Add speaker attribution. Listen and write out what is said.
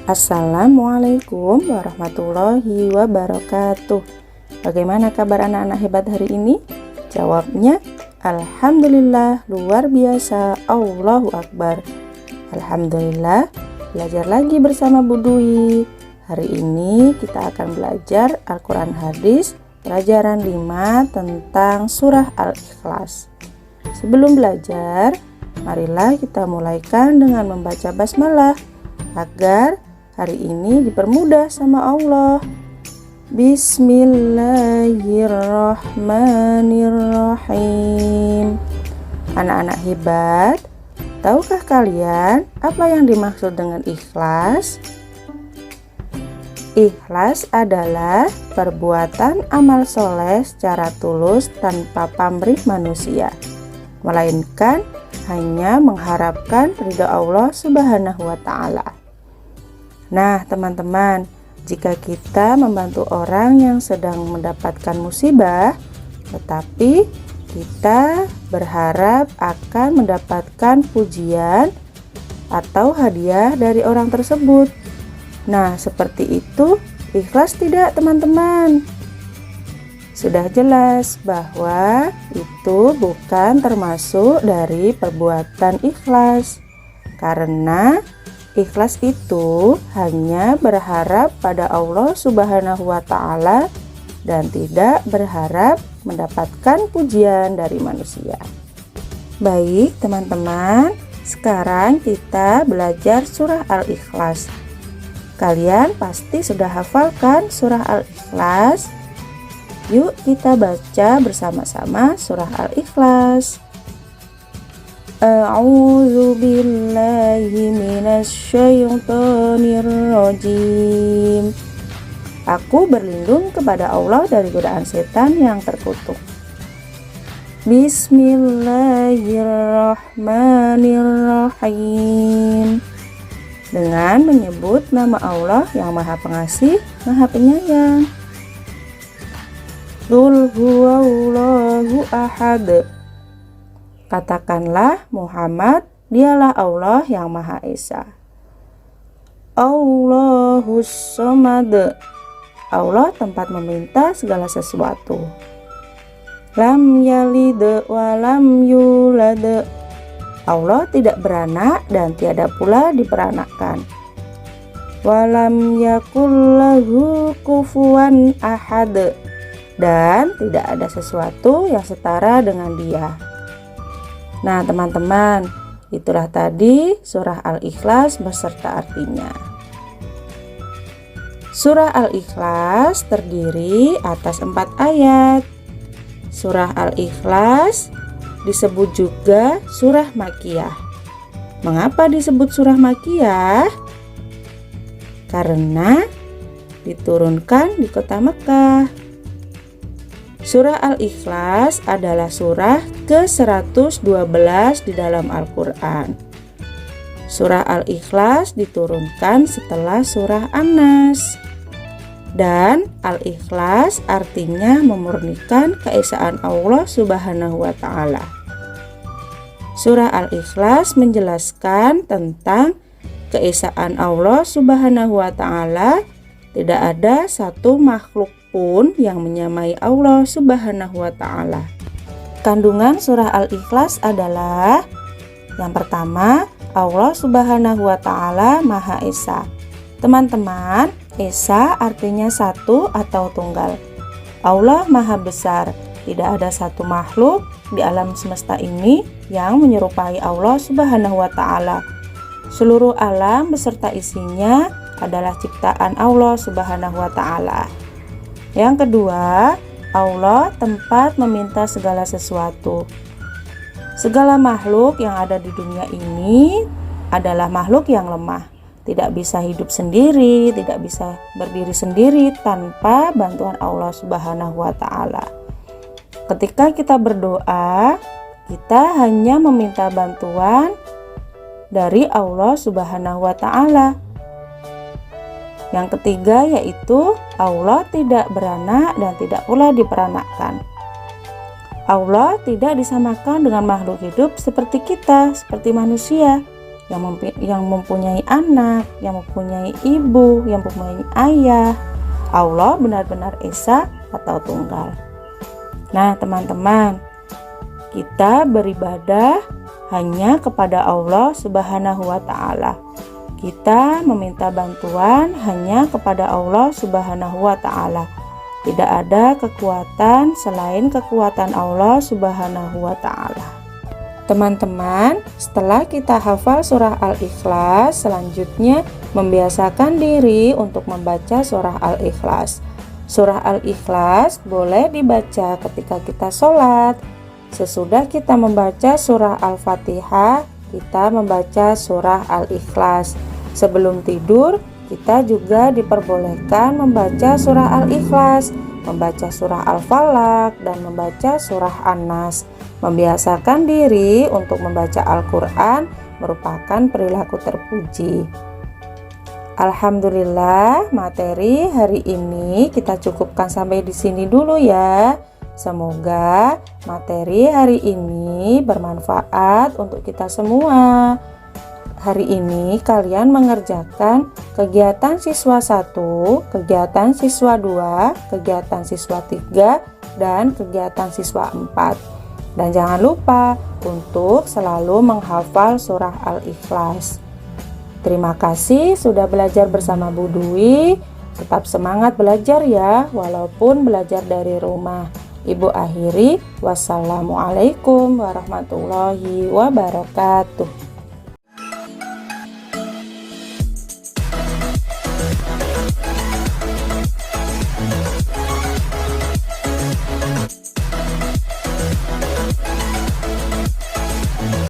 Speaker 1: Assalamualaikum warahmatullahi wabarakatuh. Bagaimana kabar anak-anak hebat hari ini? Jawabnya, Alhamdulillah, luar biasa, Allahu Akbar. Alhamdulillah, belajar lagi bersama Bu Dwi. Hari ini kita akan belajar Al-Quran Hadis pelajaran 5 tentang surah Al-Ikhlas. Sebelum belajar, marilah kita mulaikan dengan membaca basmalah agar hari ini dipermudah sama Allah. Bismillahirrahmanirrahim. Anak-anak hebat, tahukah kalian apa yang dimaksud dengan ikhlas? Ikhlas adalah perbuatan amal soleh secara tulus tanpa pamrih manusia, melainkan hanya mengharapkan ridha Allah Subhanahu wa Ta'ala. Nah, teman-teman, jika kita membantu orang yang sedang mendapatkan musibah, tetapi kita berharap akan mendapatkan pujian atau hadiah dari orang tersebut. Nah, seperti itu ikhlas tidak, teman-teman? Sudah jelas bahwa itu bukan termasuk dari perbuatan ikhlas, karena ikhlas itu hanya berharap pada Allah Subhanahu wa Ta'ala dan tidak berharap mendapatkan pujian dari manusia. Baik, teman-teman, sekarang kita belajar surah Al-Ikhlas. Kalian pasti sudah hafalkan surah Al-Ikhlas. Yuk kita baca bersama-sama surah Al-Ikhlas. A'udzu billahi minasyaitonir rajim. Aku berlindung kepada Allah dari godaan setan yang terkutuk. Bismillahirrahmanirrahim. Dengan menyebut nama Allah yang Maha Pengasih, Maha Penyayang. Qul huwallahu ahad. Katakanlah Muhammad, dialah Allah yang Maha Esa. Allahus Samad. Allah tempat meminta segala sesuatu. Lam yalid wa lam yulad. Allah tidak beranak dan tiada pula diperanakkan. Walam yakul lahu kufuwan ahad. Dan tidak ada sesuatu yang setara dengan Dia. Nah, teman-teman, itulah tadi surah Al-Ikhlas beserta artinya. Surah Al-Ikhlas terdiri atas 4 ayat. Surah Al-Ikhlas disebut juga surah Makkiyah. Mengapa disebut surah Makkiyah? Karena diturunkan di kota Mekah. Surah Al-Ikhlas adalah surah ke-112 di dalam Al-Quran. Surah Al-Ikhlas diturunkan setelah surah An-Nas. Dan Al-Ikhlas artinya memurnikan keesaan Allah Subhanahu wa Ta'ala. Surah Al-Ikhlas menjelaskan tentang keesaan Allah Subhanahu wa Ta'ala. Tidak ada satu makhluk pun yang menyamai Allah Subhanahu wa Ta'ala. Kandungan surah Al-Ikhlas adalah yang pertama, Allah Subhanahu wa Ta'ala Maha Esa. Teman-teman, Esa artinya satu atau tunggal. Allah Maha Besar. Tidak ada satu makhluk di alam semesta ini yang menyerupai Allah Subhanahu wa Ta'ala. Seluruh alam beserta isinya adalah ciptaan Allah Subhanahu wa Ta'ala. Yang kedua, Allah tempat meminta segala sesuatu. Segala makhluk yang ada di dunia ini adalah makhluk yang lemah. Tidak bisa hidup sendiri, tidak bisa berdiri sendiri tanpa bantuan Allah Subhanahu wa Ta'ala. Ketika kita berdoa, kita hanya meminta bantuan dari Allah Subhanahu wa Ta'ala. Yang ketiga yaitu Allah tidak beranak dan tidak pula diperanakkan. Allah tidak disamakan dengan makhluk hidup seperti kita, seperti manusia. yang mempunyai anak, yang mempunyai ibu, yang mempunyai ayah. Allah benar-benar esa atau tunggal. Nah, teman-teman, kita beribadah hanya kepada Allah Subhanahu wa Ta'ala. Kita meminta bantuan hanya kepada Allah Subhanahu wa Ta'ala. Tidak ada kekuatan selain kekuatan Allah Subhanahu wa Ta'ala. Teman-teman, setelah kita hafal surah Al-Ikhlas, selanjutnya membiasakan diri untuk membaca surah Al-Ikhlas. Surah Al-Ikhlas boleh dibaca ketika kita sholat. Sesudah kita membaca surah Al-Fatihah, kita membaca surah Al-Ikhlas. Sebelum tidur, kita juga diperbolehkan membaca surah Al-Ikhlas, membaca surah Al-Falaq, dan membaca surah An-Nas. Membiasakan diri untuk membaca Al-Quran merupakan perilaku terpuji. Alhamdulillah, materi hari ini kita cukupkan sampai di sini dulu ya. Semoga materi hari ini bermanfaat untuk kita semua. Hari ini kalian mengerjakan kegiatan siswa 1, kegiatan siswa 2, kegiatan siswa 3, dan kegiatan siswa 4. Dan jangan lupa untuk selalu menghafal surah Al-Ikhlas. Terima kasih sudah belajar bersama Bu Dwi. Tetap semangat belajar ya, walaupun belajar dari rumah. Ibu akhiri, wassalamualaikum warahmatullahi wabarakatuh.